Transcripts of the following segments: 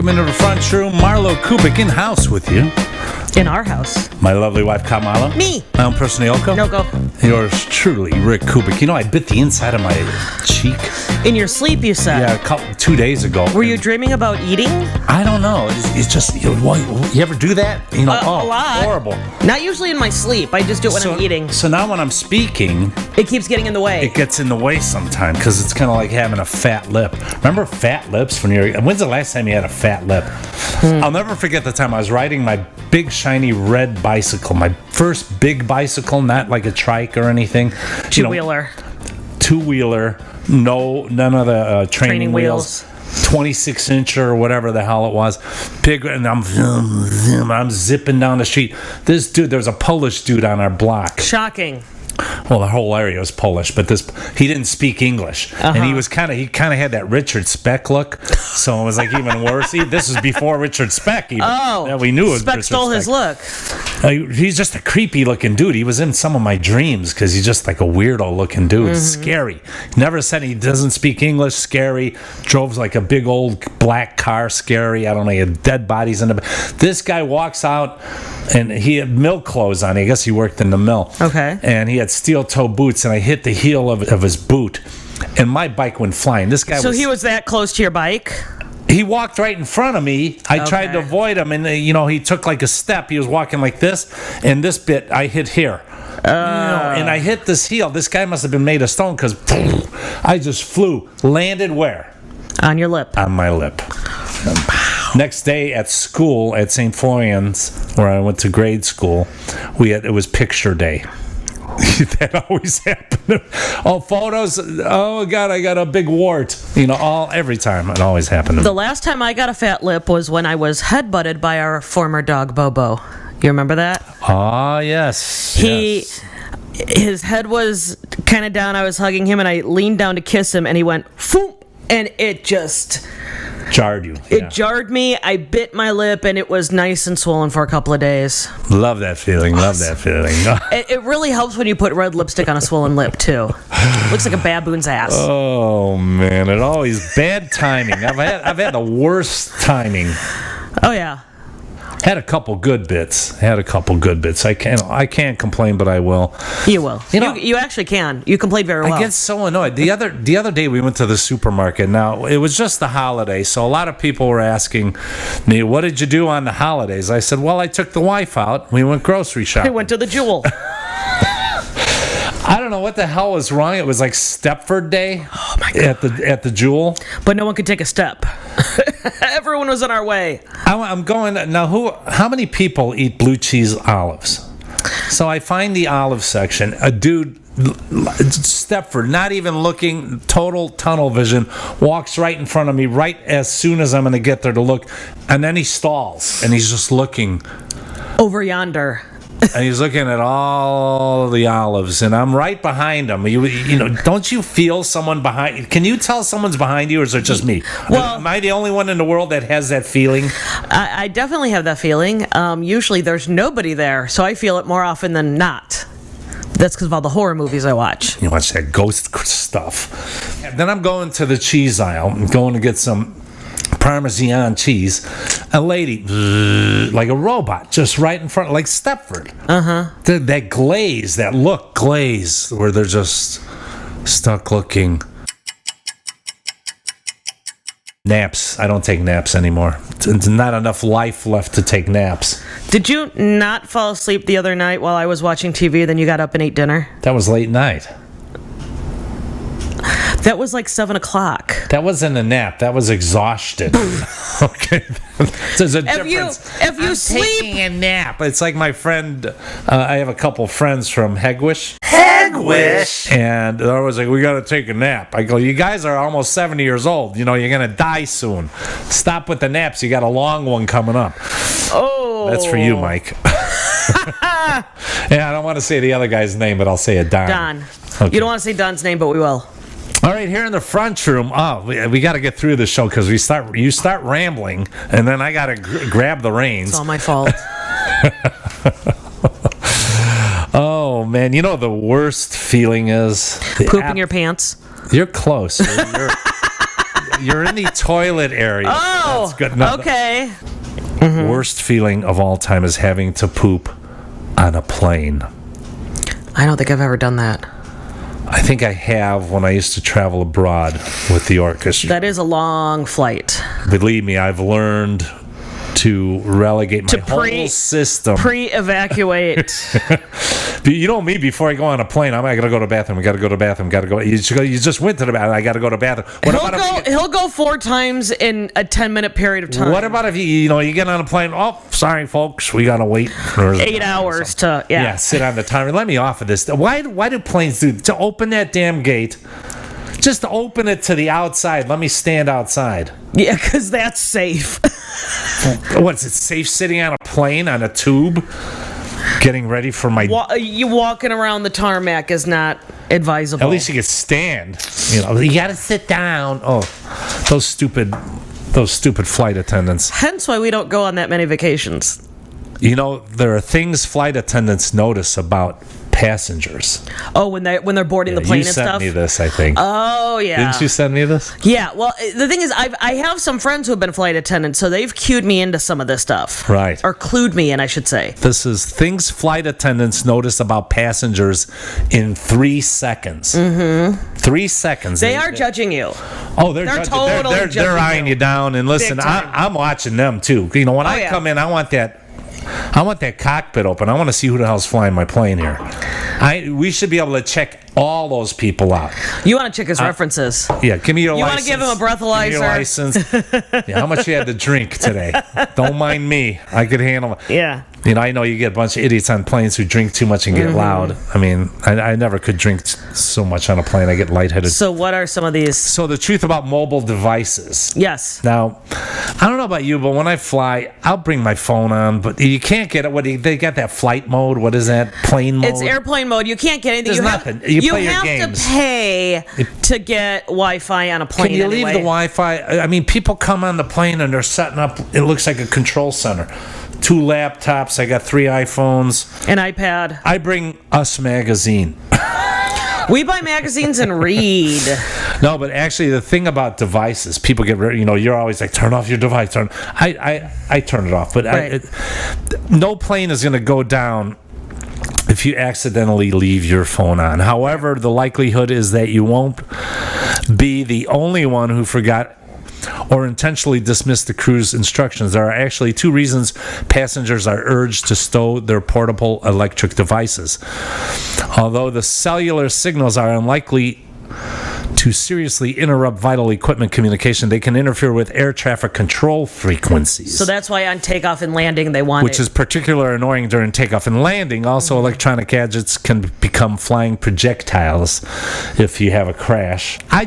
Welcome into the front room. MarlowKubic in house with you. In our house. My lovely wife, Kamala. Me. My own person, Yoko. No, go. Yours truly, Rick Kubik. You know, I bit the inside of my cheek. In your sleep, you said? Yeah, 2 days ago. Were you dreaming about eating? I don't know. It's just, you ever do that? You know, a lot. Horrible. Not usually in my sleep. I just do it when I'm eating. So now when I'm speaking, it keeps getting in the way. It gets in the way sometimes because it's kind of like having a fat lip. Remember fat lips when's the last time you had a fat lip? I'll never forget the time I was riding my big shiny red bicycle, my first big bicycle, not like a trike or anything. Two-wheeler. Two-wheeler, none of the training wheels. 26-inch or whatever the hell it was, big, and I'm zipping down the street. This dude, there was a Polish dude on our block. Shocking. Well, the whole area was Polish, but he didn't speak English, and he had that Richard Speck look, so it was like even worse. This was before Richard Speck. Even. Oh, we knew it was Speck Richard stole his look. He's just a creepy looking dude. He was in some of my dreams because he's just like a weirdo looking dude. Scary. Never said he doesn't speak English. Scary. Drove like a big old black car. Scary. I don't know. He had dead bodies in the. This guy walks out, and he had mill clothes on. I guess he worked in the mill. Okay. And he had steel toe boots, and I hit the heel of his boot, and my bike went flying. This guy. So he was that close to your bike? He walked right in front of me. I tried to avoid him, and he took like a step. He was walking like this, and this bit I hit here. And I hit this heel. This guy must have been made of stone because I just flew. Landed where? On your lip. On my lip. Next day at school at St. Florian's, where I went to grade school, it was picture day. That always happened. Oh, photos. Oh God, I got a big wart. Every time it always happened. The last time I got a fat lip was when I was headbutted by our former dog Bobo. You remember that? Ah, yes. His head was kind of down. I was hugging him, and I leaned down to kiss him, and he went, "Foom," and it just jarred you. It jarred me. I bit my lip, and it was nice and swollen for a couple of days. Love that feeling. Love that feeling. It really helps when you put red lipstick on a swollen lip too. Looks like a baboon's ass. Oh man, it always bad timing. I've had the worst timing. Oh yeah. Had a couple good bits. I can't complain, but I will. You will. You actually can. You can play very well. I get so annoyed. The other day we went to the supermarket. Now it was just the holiday, so a lot of people were asking me, "What did you do on the holidays?" I said, "Well, I took the wife out. We went grocery shopping. We went to the Jewel." I don't know what the hell was wrong. It was like Stepford Day. Oh my God. At the Jewel. But no one could take a step. Everyone was in our way. I'm going now. How many people eat blue cheese olives? So I find the olive section. A dude, Stepford, not even looking, total tunnel vision, walks right in front of me right as soon as I'm going to get there to look, and then he stalls and he's just looking over yonder. And he's looking at all the olives, and I'm right behind him. Don't you feel someone behind? Can you tell someone's behind you, or is it just me? Well, am I the only one in the world that has that feeling? I definitely have that feeling. Usually there's nobody there, so I feel it more often than not. That's because of all the horror movies I watch. You watch that ghost stuff. And then I'm going to the cheese aisle. I'm going to get some Parmesan cheese. A lady, like a robot, just right in front, like Stepford. That glaze, where they're just stuck looking. Naps. I don't take naps anymore. There's not enough life left to take naps. Did you not fall asleep the other night while I was watching TV, then you got up and ate dinner? That was late night. That was like 7 o'clock. That wasn't a nap. That was exhaustion. Okay. There's a difference. If you sleep, taking a nap. It's like my friend. I have a couple friends from Hegwish. And they're always like, "We got to take a nap." I go, "You guys are almost 70 years old. You're gonna die soon. Stop with the naps. You got a long one coming up." Oh, that's for you, Mike. Yeah, I don't want to say the other guy's name, but I'll say it, Don. Don. Okay. You don't want to say Don's name, but we will. All right, here in the front room. We got to get through the show because you start rambling, and then I got to grab the reins. It's all my fault. Oh man, the worst feeling is pooping your pants. You're close. You're in the toilet area. Oh, That's good. No, okay. the worst feeling of all time is having to poop on a plane. I don't think I've ever done that. I think I have when I used to travel abroad with the orchestra. That is a long flight. Believe me, I've learned to relegate my whole system. Pre-evacuate. You know me, before I go on a plane, I got to go to the bathroom. You just went to the bathroom. I got to go to the bathroom. He'll go 4 times in a 10-minute period of time. What about if you get on a plane? Oh, sorry, folks, we got to wait for 8 hours to sit on the timer. Let me off of this. Why do planes do to open that damn gate? Just open it to the outside. Let me stand outside. Yeah, because that's safe. What's it safe sitting on a plane on a tube, getting ready for my? You walking around the tarmac is not advisable. At least you can stand. You got to sit down. Oh, those stupid flight attendants. Hence why we don't go on that many vacations. There are things flight attendants notice about passengers. Oh, when they're boarding the plane and stuff? You sent me this, I think. Oh, yeah. Didn't you send me this? Yeah, well, the thing is, I have some friends who have been flight attendants, so they've cued me into some of this stuff. Right. Or clued me in, I should say. This is things flight attendants notice about passengers in 3 seconds. Mm-hmm. 3 seconds. They are judging you. Oh, they're totally judging they're eyeing you down. And listen, I'm watching them, too. When I come in, I want that cockpit open. I want to see who the hell's flying my plane here. We should be able to check all those people out. You want to check his references? Yeah, give me your license. You want to give him a breathalyzer? Give me your license. Yeah, how much you had to drink today? Don't mind me. I could handle it. Yeah. I know you get a bunch of idiots on planes who drink too much and get loud. I mean, I never could drink so much on a plane. I get lightheaded. So what are some of these? So the truth about mobile devices. Yes. Now, I don't know about you, but when I fly, I'll bring my phone on, but you can't get it. They got that flight mode. What is that? Plane mode? It's airplane mode. You can't get anything. There's nothing. You play your games. To pay to get Wi-Fi on a plane. Can you leave the Wi-Fi? I mean, people come on the plane and they're setting up. It looks like a control center. 2 laptops. I got 3 iPhones. An iPad. I bring Us magazine. We buy magazines and read. No, but actually, the thing about devices, people get you're always like, turn off your device. I turn it off, but right. No plane is going to go down if you accidentally leave your phone on. However, the likelihood is that you won't be the only one who forgot or intentionally dismissed the crew's instructions. There are actually 2 reasons passengers are urged to stow their portable electric devices. Although the cellular signals are unlikely to seriously interrupt vital equipment communication, they can interfere with air traffic control frequencies. So that's why on takeoff and landing they want Which is particularly annoying during takeoff and landing. Also, electronic gadgets can become flying projectiles if you have a crash. I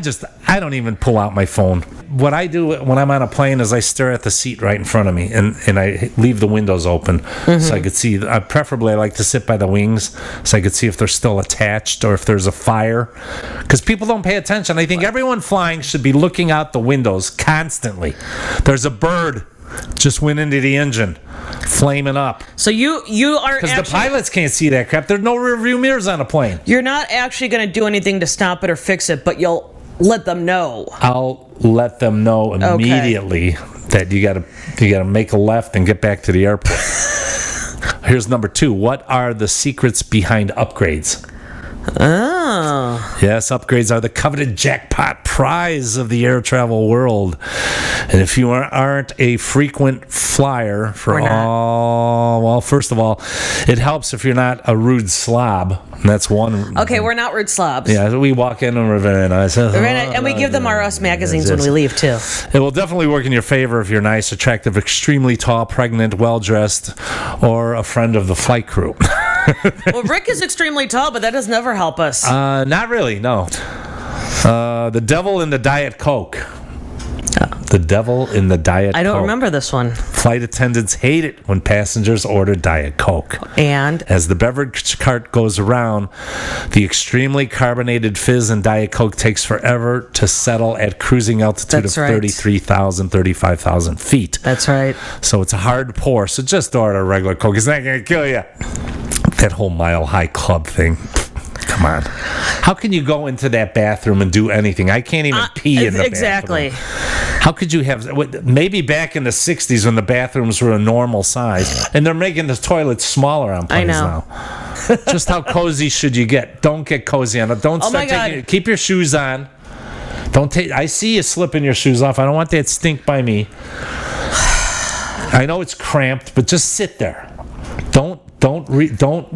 don't even pull out my phone. What I do when I'm on a plane is I stare at the seat right in front of me, and I leave the windows open so I could see. Preferably, I like to sit by the wings so I could see if they're still attached or if there's a fire. Because people don't pay attention. I think everyone flying should be looking out the windows constantly. There's a bird just went into the engine, flaming up. So you are because the pilots can't see that crap. There's no rear view mirrors on a plane. You're not actually going to do anything to stop it or fix it, but you'll let them know. I'll let them know immediately that you gotta make a left and get back to the airport. Here's number 2. What are the secrets behind upgrades? Oh. Yes, upgrades are the coveted jackpot prize of the air travel world. And if you aren't a frequent flyer first of all, it helps if you're not a rude slob. And that's one. Okay, we're not rude slobs. Yeah, we walk in and we're very nice. And we give them our Us magazines when we leave, too. It will definitely work in your favor if you're nice, attractive, extremely tall, pregnant, well-dressed, or a friend of the flight crew. Well, Rick is extremely tall, but that does never help us. Not really, no. The devil in the Diet Coke. The devil in the Diet Coke. I don't remember this one. Flight attendants hate it when passengers order Diet Coke. And? As the beverage cart goes around, the extremely carbonated fizz in Diet Coke takes forever to settle at cruising altitude of 33,000, 35,000 feet. That's right. So it's a hard pour. So just order regular Coke. It's not going to kill you. That whole Mile High Club thing. Come on. How can you go into that bathroom and do anything? I can't even pee in the exactly. bathroom. How could you have... Maybe back in the 60s when the bathrooms were a normal size, and they're making the toilets smaller on planes now. Just how cozy should you get? Don't get cozy on it. Don't start taking... Keep your shoes on. Don't take... I see you slipping your shoes off. I don't want that stink by me. I know it's cramped, but just sit there. Don't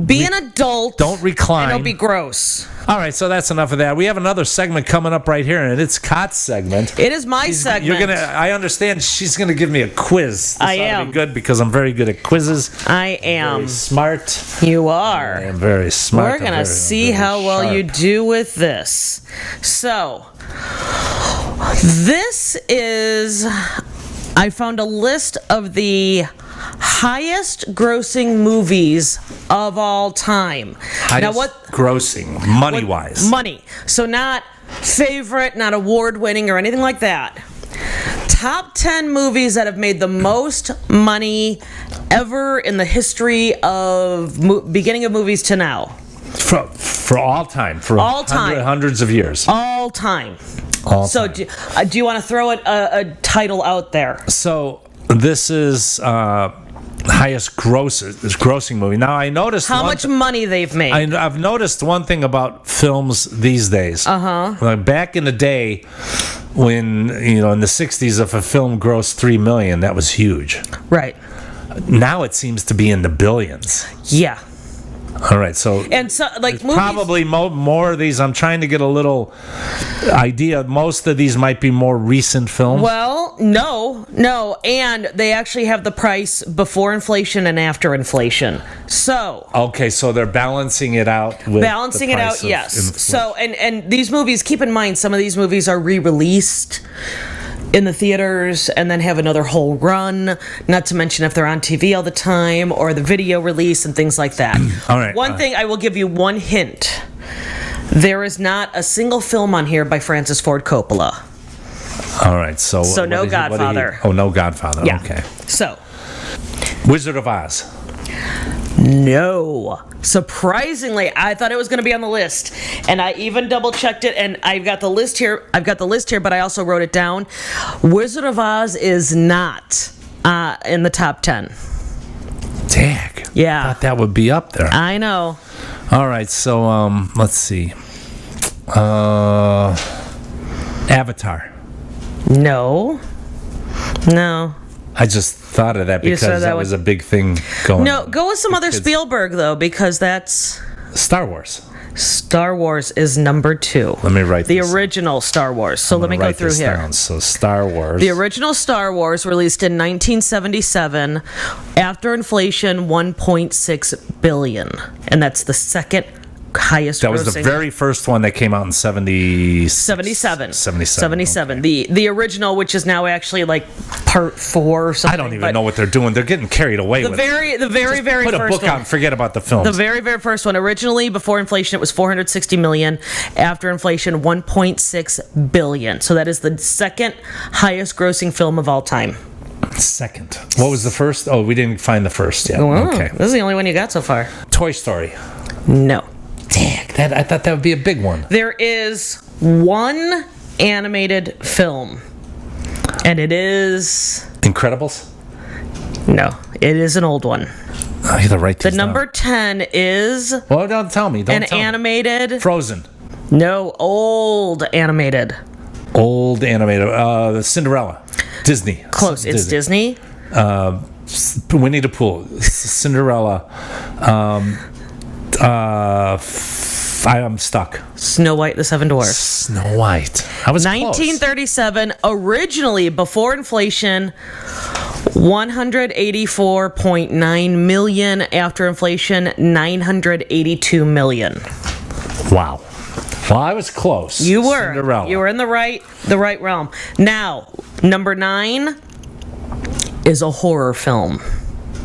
be an adult. Don't recline. And don't be gross. All right, so that's enough of that. We have another segment coming up right here, and it's Kat's segment. It is my segment. I understand she's gonna give me a quiz. This I am be good because I'm very good at quizzes. I am very smart. You are. I am very smart. We're gonna see how well you do with this. So, this is. I found a list of the highest grossing movies of all time. Highest grossing, money-wise. Money. So not favorite, not award-winning or anything like that. Top 10 movies that have made the most money ever in the history of beginning of movies to now. For all time. For all time. Hundreds of years. All time. So do you want to throw a title out there? So this is highest grossing movie. Now I noticed how much money they've made. I've noticed one thing about films these days. Like back in the day, when in the 60s, if a film grossed $3 million, that was huge. Right. Now it seems to be in the billions. Yeah. All right, so movies, probably more of these. I'm trying to get a little idea. Most of these might be more recent films. Well, no, and they actually have the price before inflation and after inflation. So okay, so they're balancing it out. Yes. So and these movies, keep in mind, some of these movies are re-released in the theaters and then have another whole run, not to mention if they're on TV all the time or the video release and things like that. All right. One thing, I will give you one hint. There is not a single film on here by Francis Ford Coppola. All right, so no Godfather. No Godfather. Yeah. Okay. So Wizard of Oz. No. Surprisingly, I thought it was going to be on the list, and I even double checked it, and I've got the list here, but I also wrote it down. Wizard of Oz is not in the top 10. Dag. Yeah. I thought that would be up there. I know. All right, so let's see. Avatar. No. I just thought of that because that was a big thing going on. No, go with some other Spielberg, though, because that's... Star Wars. Star Wars is number 2. Let me write the original Star Wars. So let me go through here. Down. So Star Wars. The original Star Wars, released in 1977, after inflation, $1.6 billion, and that's the second highest. That was the very first one that came out in 77. Okay. The original, which is now actually like part 4 or something. I don't even know what they're doing. They're getting carried away with it. The very put a first book out and forget about the films. The very first one. Originally, before inflation, it was $460 million. After inflation, $1.6 billion. So that is the second highest grossing film of all time. Second. What was the first? Oh, we didn't find the first yet. Oh, okay. This is the only one you got so far. Toy Story. No. Dang, I thought that would be a big one. There is one animated film, and it is... Incredibles? No, it is an old one. I have to write this down. Number 10 is... Well, don't tell me. Animated... Frozen. No, old animated. Old animated. Cinderella. Disney. Close. It's Disney. Winnie the Pooh. Cinderella. I'm stuck. Snow White, the Seven Dwarfs. Snow White. I was 1937, originally, before inflation, $184.9 million. After inflation, $982 million. Wow. Well, I was close. You were. Cinderella. You were in the right realm. Now, number 9 is a horror film.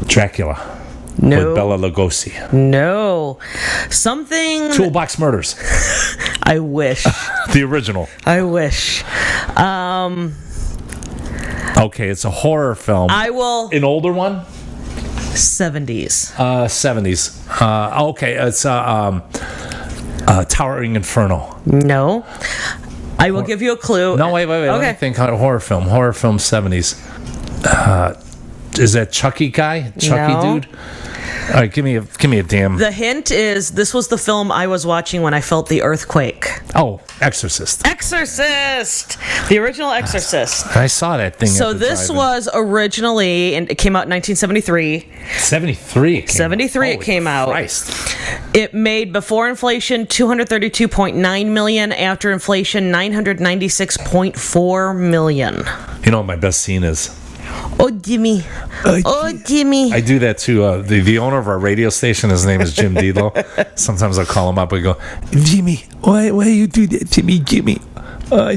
Dracula. No. With Bela Lugosi. No. Something... Toolbox Murders. I wish. The original. I wish. Okay, it's a horror film. I will... An older one? 70s. 70s. Okay, it's... Towering Inferno. No. I will give you a clue. No, wait. Okay. Let me think. Horror film 70s. Is that Chucky guy? Chucky No. dude? All right, give me a damn. The hint is this was the film I was watching when I felt the earthquake. Oh, Exorcist. Exorcist! The original Exorcist. I saw that thing. So this was originally, and it came out in 1973. 73. 73 it came out. Christ. It made before inflation $232.9 million, after inflation $996.4 million. You know what my best scene is? Oh, Jimmy. Oh, Jimmy. I do that to the owner of our radio station. His name is Jim Delo. Sometimes I'll call him up and go, Jimmy, why you do that to me, Jimmy?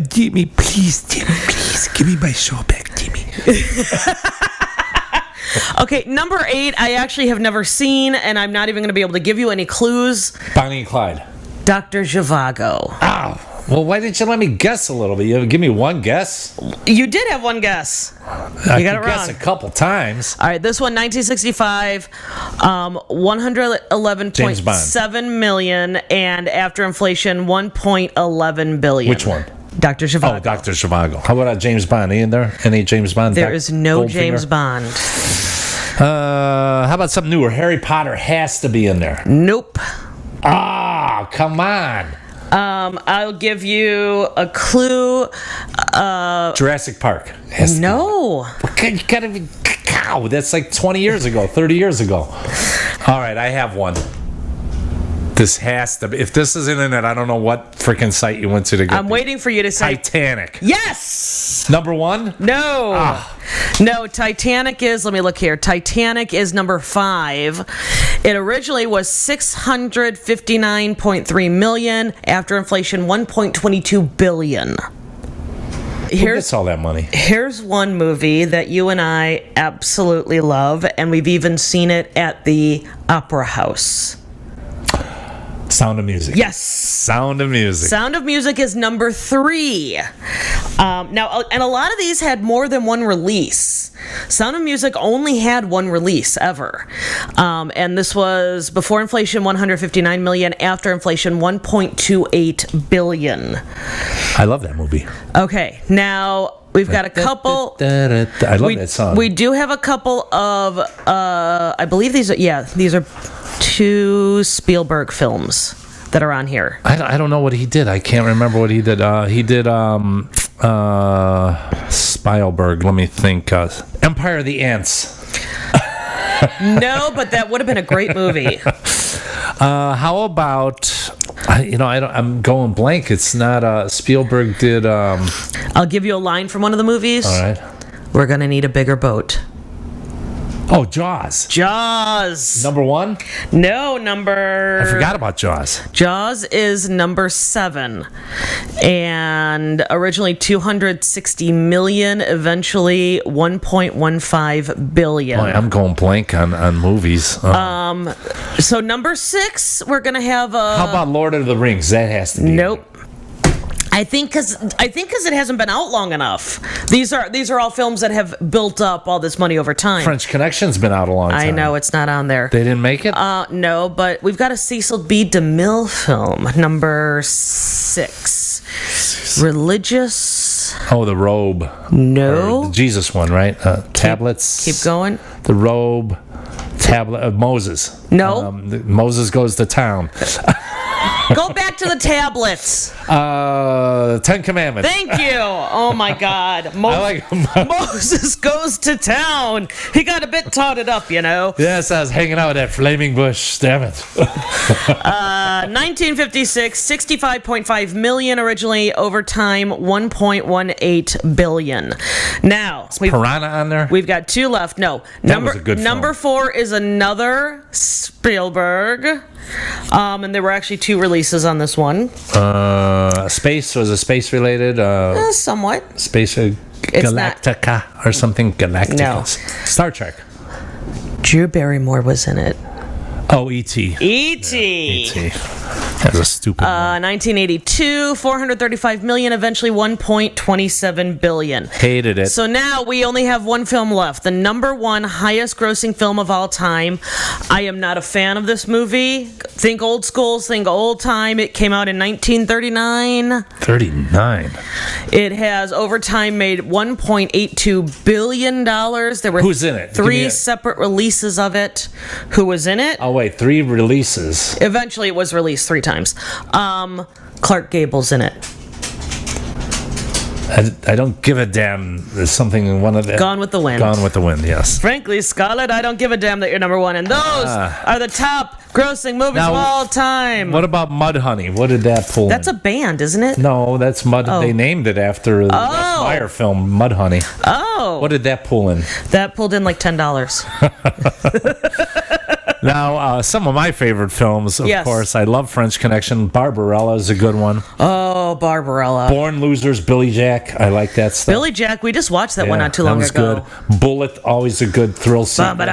Jimmy, please, give me my show back, Jimmy. Okay, number 8, I actually have never seen, and I'm not even going to be able to give you any clues. Bonnie and Clyde. Dr. Zhivago. Oh, well, why didn't you let me guess a little bit? You give me one guess. You did have one guess. I got it guess wrong. a couple times. All right, this one, 1965, 111.7 million, and after inflation, 1.11 billion. Which one? Dr. Zhivago. Oh, Dr. Zhivago. How about James Bond? Any in there? Any James Bond? There is no Goldfinger? James Bond. How about something newer? Harry Potter has to be in there. Nope. Ah, come on. I'll give you a clue. Jurassic Park. Has to No. be. You gotta be. Cow, that's like 20 years ago, 30 years ago. All right, I have one. This has to be. If this isn't in it, I don't know what freaking site you went to get I'm waiting for you to say. Titanic. Yes! Number 1? No. No, Titanic is, let me look here. Titanic is number 5. It originally was 659.3 million. After inflation, 1.22 billion. Who gets all that money? Here's one movie that you and I absolutely love, and we've even seen it at the Opera House. Sound of Music. Yes. Sound of Music. Sound of Music is number 3. Now, and a lot of these had more than one release. Sound of Music only had one release ever. And this was before inflation, 159 million. After inflation, 1.28 billion. I love that movie. Okay, now we've got a couple. I love that song. We do have a couple of, I believe these are 2 Spielberg films that are on here. I don't know what he did. I can't remember what he did. He did Spielberg. Let me think. Empire of the Ants. No, but that would have been a great movie. How about? I'm going blank. It's not. Spielberg did. I'll give you a line from one of the movies. All right. We're gonna need a bigger boat. Oh, Jaws. Jaws. Number 1? No, number. I forgot about Jaws. Jaws is number 7, and originally 260 million, eventually 1.15 billion. Boy, I'm going blank on movies. So number 6, we're gonna have a. How about Lord of the Rings? That has to be. Nope. I think because it hasn't been out long enough. These are all films that have built up all this money over time. French Connection's been out a long time. I know it's not on there. They didn't make it? No, but we've got a Cecil B. DeMille film, number 6. Religious. Oh, The Robe. No. Or the Jesus one, right? Tablets. Keep going. The Robe. Tablet of Moses. No. Moses Goes to Town. Go back to the tablets. 10 Commandments. Thank you. Oh my God. Moses Goes to Town. He got a bit totted up, you know. Yes, I was hanging out with that flaming bush. Damn it. 1956, 65.5 million originally. Over time, 1.18 billion. Now, Piranha on there? We've got 2 left. No. That was a good film. Number 4 is another Spielberg. And there were actually 2 releases on this one. Space, was it space related? Somewhat. Space Galactica or something. Galactica. No. Star Trek. Drew Barrymore was in it. Oh, E.T. E.T. E.T. That was a stupid one. 1982, 435 million, eventually 1.27 billion. Hated it. So now we only have one film left, the number 1 highest grossing film of all time. I am not a fan of this movie Think old schools, think old time. It came out in 1939. 39. It has over time made $1.82 billion. There were Who's in it? Three separate releases of it. Who was in it? Oh, wait, 3 releases. Eventually, it was released 3 times. Clark Gable's in it. I don't give a damn. There's something in one of them. Gone with the Wind. Gone with the Wind, yes. Frankly, Scarlett, I don't give a damn that you're number 1. And those are the top grossing movies Now, of all time. What about Mudhoney? What did that pull That's in? a band, isn't it? No, that's Mud. Oh. They named it after the Wes Meyer film, Mudhoney. Oh. What did that pull in? That pulled in like $10. Now, some of my favorite films, of course, I love French Connection. Barbarella is a good one. Oh, Barbarella. Born Losers, Billy Jack. I like that stuff. Billy Jack, we just watched that one not too long ago. That was good. Bullet, always a good thrill scene. One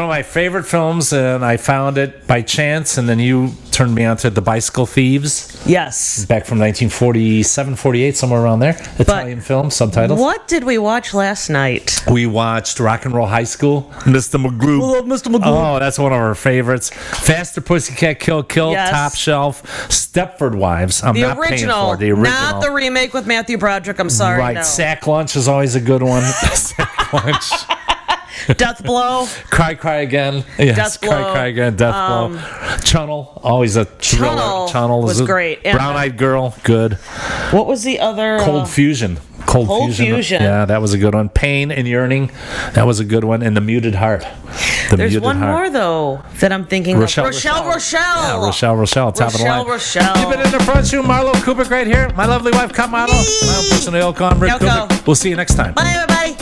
of my favorite films, and I found it by chance, and then you turned me on to The Bicycle Thieves. Yes. Back from 1947, 48, somewhere around there. Italian film, subtitles. What did we watch last night? We watched Rock and Roll High School. Mr. Magoo. We love Mr. Magoo. Oh, that's one of our favorites. Faster Pussycat Kill Kill, Top Shelf, Stepford Wives. I'm not paying for the original. Not the remake with Matthew Broderick. I'm sorry. Right. No. Sack Lunch is always a good one. Sack Lunch. Death Blow. Cry Again. Yes, Death Blow. Cry Again. Death Blow. Chunnel, always a thriller. Chunnel was great. Brown-Eyed Girl, good. What was the other? Cold Fusion. Cold Fusion. Yeah, that was a good one. Pain and Yearning. That was a good one. And The Muted Heart. There's one more, though, that I'm thinking of. Rochelle. Yeah, Rochelle. Top of the line. Rochelle. You've been in the front room. Marlow Kubic right here. My lovely wife, Kat Marlow. My own personal Rick Kubic. We'll see you next time. Bye, everybody.